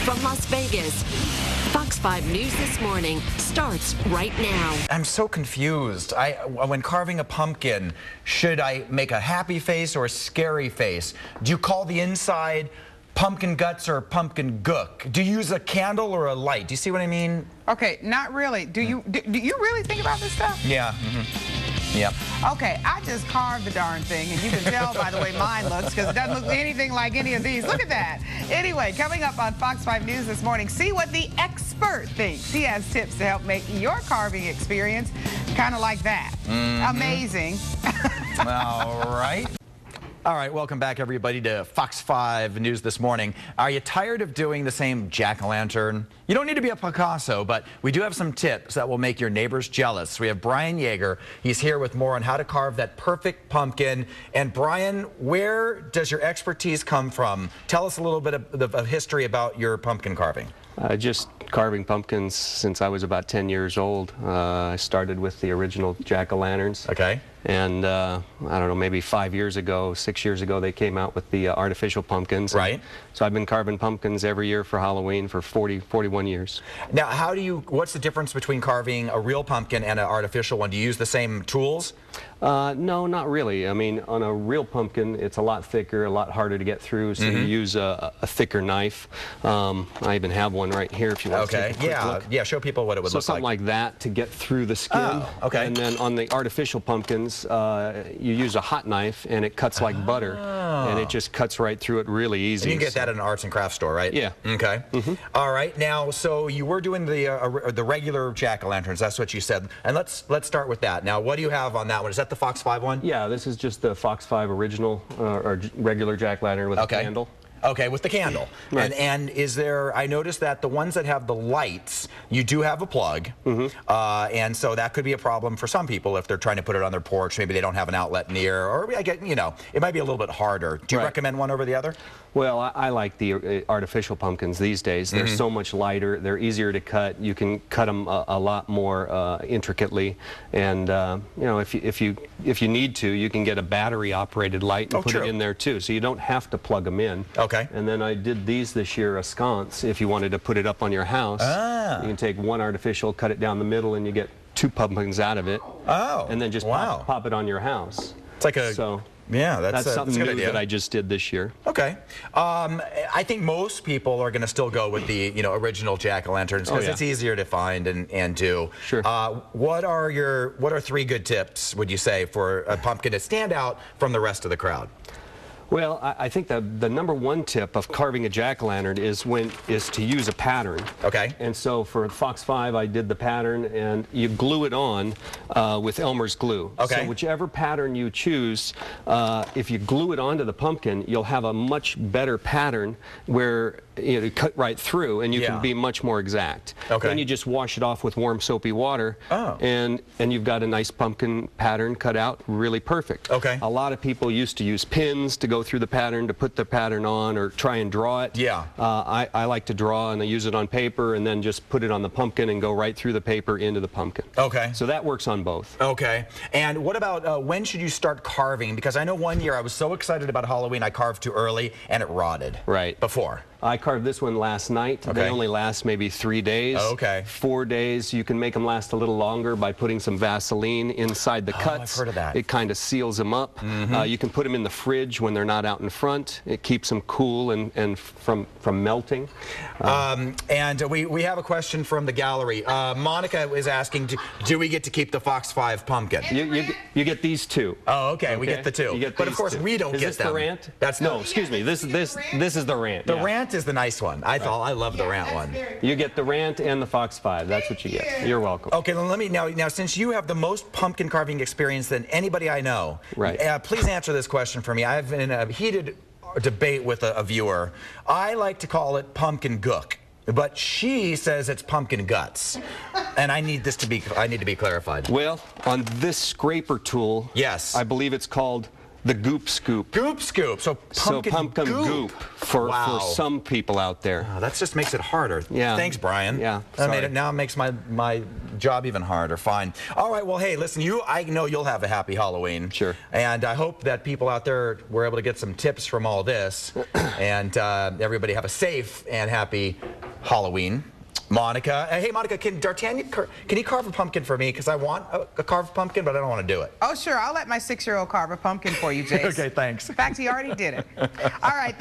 From Las Vegas, Fox 5 News This Morning starts right now. I'm so confused. When carving a pumpkin, should I make a happy face or a scary face? Do you call the inside pumpkin guts or pumpkin gook? Do you use a candle or a light? Do you see what I mean? Okay, not really. Do you really think about this stuff? Yeah. Yep. Okay, I just carved the darn thing, and you can tell by the way mine looks, because it doesn't look anything like any of these. Look at that. Anyway, coming up on Fox 5 News this morning, see what the expert thinks. He has tips to help make your carving experience kind of like that. Amazing. All right. All right, welcome back, everybody, to Fox 5 News This Morning. Are you tired of doing the same jack-o'-lantern? You don't need to be a Picasso, but we do have some tips that will make your neighbors jealous. We have Bryan Yeager. He's here with more on how to carve that perfect pumpkin. And Bryan, where does your expertise come from? Tell us a little bit of history about your pumpkin carving. Just carving pumpkins since I was about 10 years old. I started with the original jack-o'-lanterns. Okay. And I don't know, maybe 5 years ago, 6 years ago, they came out with the artificial pumpkins. Right. So I've been carving pumpkins every year for Halloween for 41 years. Now, what's the difference between carving a real pumpkin and an artificial one? Do you use the same tools? No, not really. I mean, on a real pumpkin, it's a lot thicker, a lot harder to get through, so you use a thicker knife. I even have one right here if you want to take a quick look. Yeah, show people what it would look like. So something like that to get through the skin. Oh, okay. And then on the artificial pumpkins, you use a hot knife, and it cuts like butter, and it just cuts right through it really easy. And you can get that at an arts and crafts store, right? Yeah. Okay. All right. Now, so you were doing the regular jack-o'-lanterns. That's what you said. And let's start with that. Now, what do you have on that one? Is that the Fox 5 one? Yeah, this is just the Fox 5 original or regular jack-o'-lantern with a candle. Okay, with the candle. Right. And is there, I noticed that the ones that have the lights, you do have a plug. And so that could be a problem for some people if they're trying to put it on their porch. Maybe they don't have an outlet near, or I get, it might be a little bit harder. Do you recommend one over the other? Well, I like the artificial pumpkins these days. They're so much lighter. They're easier to cut. You can cut them a lot more intricately. And if you need to, you can get a battery-operated light and put it in there too. So you don't have to plug them in. Okay. And then I did these this year, a sconce. If you wanted to put it up on your house, you can take one artificial, cut it down the middle, and you get 2 pumpkins out of it. Oh. And then just pop it on your house. It's like a. Yeah, that's something new that I just did this year. Okay. I think most people are going to still go with the original jack-o'-lanterns because it's easier to find and do. Sure. What are 3 good tips, would you say, for a pumpkin to stand out from the rest of the crowd? Well, I think that the #1 tip of carving a jack-o'-lantern is to use a pattern. Okay. And so for Fox 5, I did the pattern, and you glue it on with Elmer's glue. Okay. So whichever pattern you choose, if you glue it onto the pumpkin, you'll have a much better pattern where you cut right through, and you can be much more exact. Okay. Then you just wash it off with warm soapy water, Oh. and you've got a nice pumpkin pattern cut out, really perfect. Okay. A lot of people used to use pins to go through the pattern, to put the pattern on, or try and draw it. Yeah. I like to draw, and I use it on paper, and then just put it on the pumpkin and go right through the paper into the pumpkin. Okay. So that works on both. Okay. And what about when should you start carving? Because I know one year I was so excited about Halloween, I carved too early, and it rotted. Right. Before. I carved this one last night. They only last maybe 3 days. Okay. 4 days. You can make them last a little longer by putting some Vaseline inside the cuts. I've heard of that. It kind of seals them up. You can put them in the fridge when they're not out in front. It keeps them cool and from melting. And we have a question from the gallery. Monica is asking, do we get to keep the Fox 5 pumpkin? You get these 2. Oh, okay. We get the 2. But of course, we don't get them. Is this the rant? That's no. Excuse me. This is the rant. The rant is the nice one. I love the rant one. You get the rant and the Fox 5. That's what you get. You're welcome. Okay, then let me now since you have the most pumpkin carving experience than anybody I know, please answer this question for me. I've been in a heated debate with a viewer. I like to call it pumpkin gook, but she says it's pumpkin guts, and I need to be clarified. Well, on this scraper tool, yes, I believe it's called the goop scoop. Goop scoop. So pumpkin goop for some people out there. Oh, that just makes it harder. Yeah. Thanks, Bryan. Yeah. That makes my job even harder. Fine. All right, well, hey, listen, I know you'll have a happy Halloween. Sure. And I hope that people out there were able to get some tips from all this. And everybody have a safe and happy Halloween. Monica. Hey, Monica, can D'Artagnan, can he carve a pumpkin for me? Because I want a carved pumpkin, but I don't want to do it. Oh, sure. I'll let my 6-year-old carve a pumpkin for you, Jace. Okay, thanks. In fact, he already did it. All right.